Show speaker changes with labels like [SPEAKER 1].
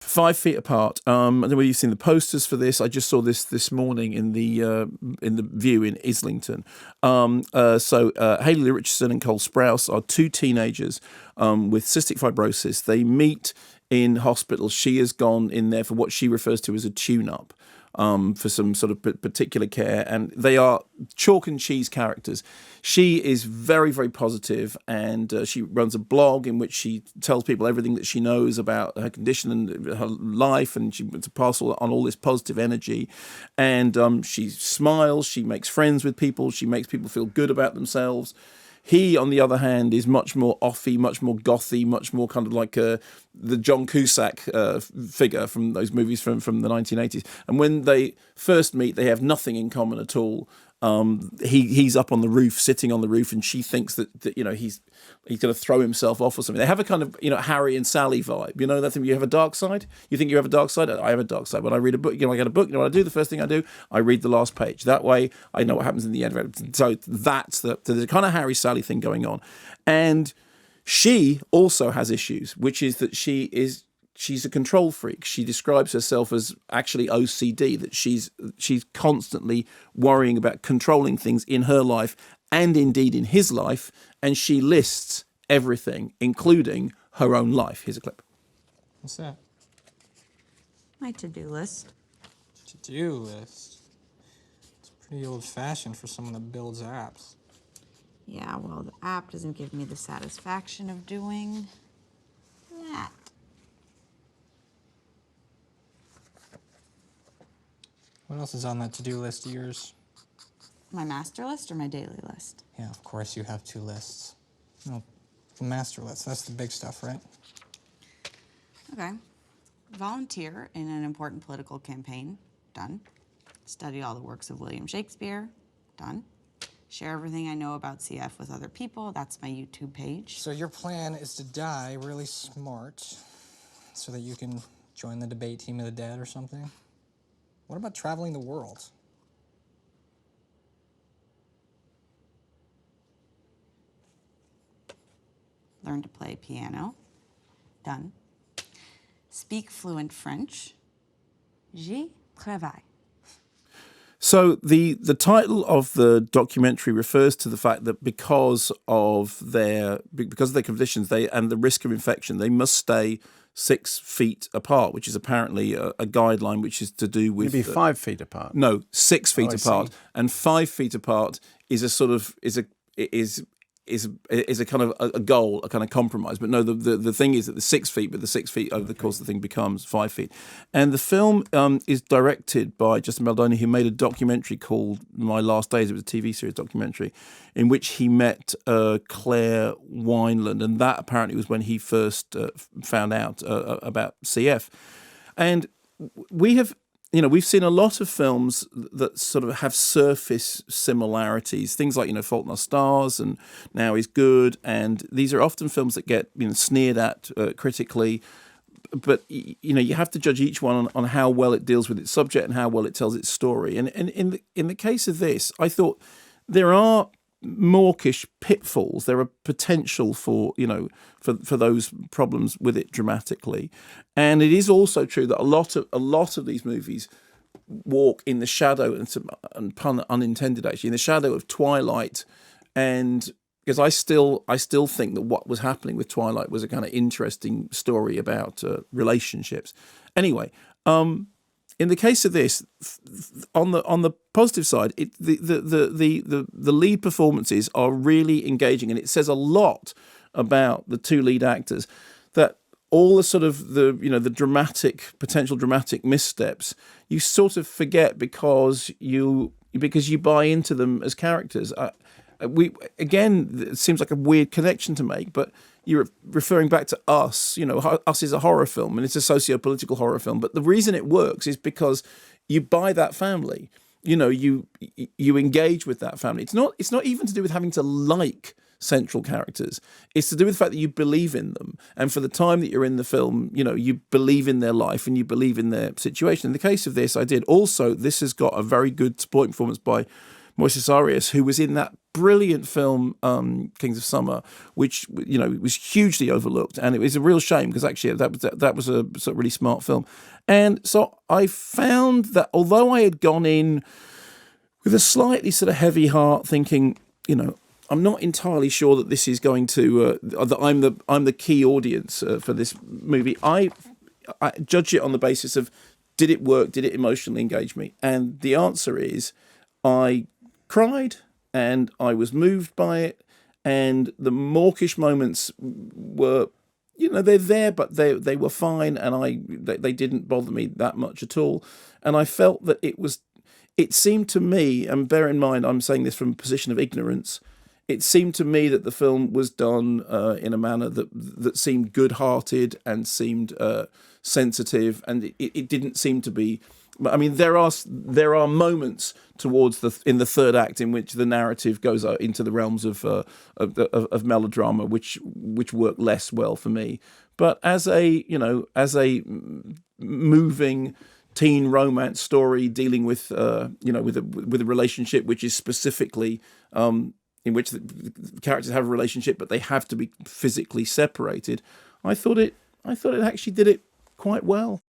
[SPEAKER 1] 5 feet apart. I don't know whether you've seen the posters for this. I just saw this morning in the View in Islington. Hayley Richardson and Cole Sprouse are two teenagers with cystic fibrosis. They meet in hospital. She has gone in there for what she refers to as a tune-up. For some sort of particular care, and they are chalk and cheese characters. She is very, very positive, and she runs a blog in which she tells people everything that she knows about her condition and her life, and she wants to pass on all this positive energy. And she smiles, she makes friends with people, she makes people feel good about themselves. He, on the other hand, is much more offy, much more gothy, much more kind of like the John Cusack figure from those movies from the 1980s. And when they first meet, they have nothing in common at all. He's up on the roof, sitting on the roof, and she thinks that he's going to throw himself off or something. They have a kind of Harry and Sally vibe. You know that thing. You have a dark side. You think you have a dark side. I have a dark side. When I read a book, I get a book. You know what I do? The first thing I do, I read the last page. That way, I know what happens in the end. So that's the kind of Harry Sally thing going on, and she also has issues, which is that she's a control freak. She describes herself as actually OCD, that she's constantly worrying about controlling things in her life and indeed in his life, and she lists everything, including her own life. Here's a clip.
[SPEAKER 2] What's that?
[SPEAKER 3] My to-do list.
[SPEAKER 2] To-do list? It's pretty old-fashioned for someone that builds apps.
[SPEAKER 3] Yeah, well, the app doesn't give me the satisfaction of doing that.
[SPEAKER 2] What else is on that to-do list of yours?
[SPEAKER 3] My master list or my daily list?
[SPEAKER 2] Yeah, of course you have two lists. No, the master list, that's the big stuff, right?
[SPEAKER 3] Okay. Volunteer in an important political campaign. Done. Study all the works of William Shakespeare. Done. Share everything I know about CF with other people. That's my YouTube page.
[SPEAKER 2] So your plan is to die really smart so that you can join the debate team of the dead or something? What about traveling the world?
[SPEAKER 3] Learn to play piano. Done. Speak fluent French. J'y travaille.
[SPEAKER 1] So the title of the documentary refers to the fact that because of their conditions, and the risk of infection, they must stay 6 feet apart, which is apparently a guideline which is to do with...
[SPEAKER 4] Maybe 5 feet apart.
[SPEAKER 1] No, 6 feet apart.
[SPEAKER 4] See.
[SPEAKER 1] And 5 feet apart is a kind of a goal, a kind of compromise. But no, the thing is that the 6 feet, but the 6 feet over the course of the thing becomes 5 feet. And the film is directed by Justin Baldoni, who made a documentary called My Last Days. It was a TV series documentary in which he met Claire Wineland. And that apparently was when he first found out about CF. And we've seen a lot of films that sort of have surface similarities, things like, Fault in Our Stars and Now He's Good. And these are often films that get, sneered at critically. But, you have to judge each one on how well it deals with its subject and how well it tells its story. And in the case of this, I thought there are mawkish pitfalls. There are potential for those problems with it dramatically, and it is also true that a lot of these movies walk in the shadow, and pun unintended actually, in the shadow of Twilight. And because I still think that what was happening with Twilight was a kind of interesting story about relationships. Anyway, in the case of this, on the positive side, the lead performances are really engaging, and it says a lot about the two lead actors, that all the sort of the potential dramatic missteps you sort of forget because you buy into them as characters. It seems like a weird connection to make, but you're referring back to Us. Us is a horror film, and it's a socio-political horror film. But the reason it works is because you buy that family. You engage with that family. It's not even to do with having to like central characters. It's to do with the fact that you believe in them, and for the time that you're in the film, you believe in their life and you believe in their situation. In the case of this, I did. Also, this has got a very good supporting performance by Moises Arias, who was in that brilliant film Kings of Summer, which was hugely overlooked, and it was a real shame because actually that was a sort of really smart film. And so I found that although I had gone in with a slightly sort of heavy heart, thinking, I'm not entirely sure that this is going to that I'm the key audience for this movie. I judge it on the basis of, did it work? Did it emotionally engage me? And the answer is, I cried and I was moved by it. And the mawkish moments were, they're there, but they were fine, and they didn't bother me that much at all. And I felt that it seemed to me, and bear in mind I'm saying this from a position of ignorance, it seemed to me that the film was done in a manner that seemed good-hearted and seemed sensitive, and it didn't seem to be. I mean, there are moments towards in the third act in which the narrative goes into the realms of melodrama, which work less well for me. But as a moving teen romance story dealing with with a relationship which is specifically in which the characters have a relationship, but they have to be physically separated, I thought it actually did it quite well.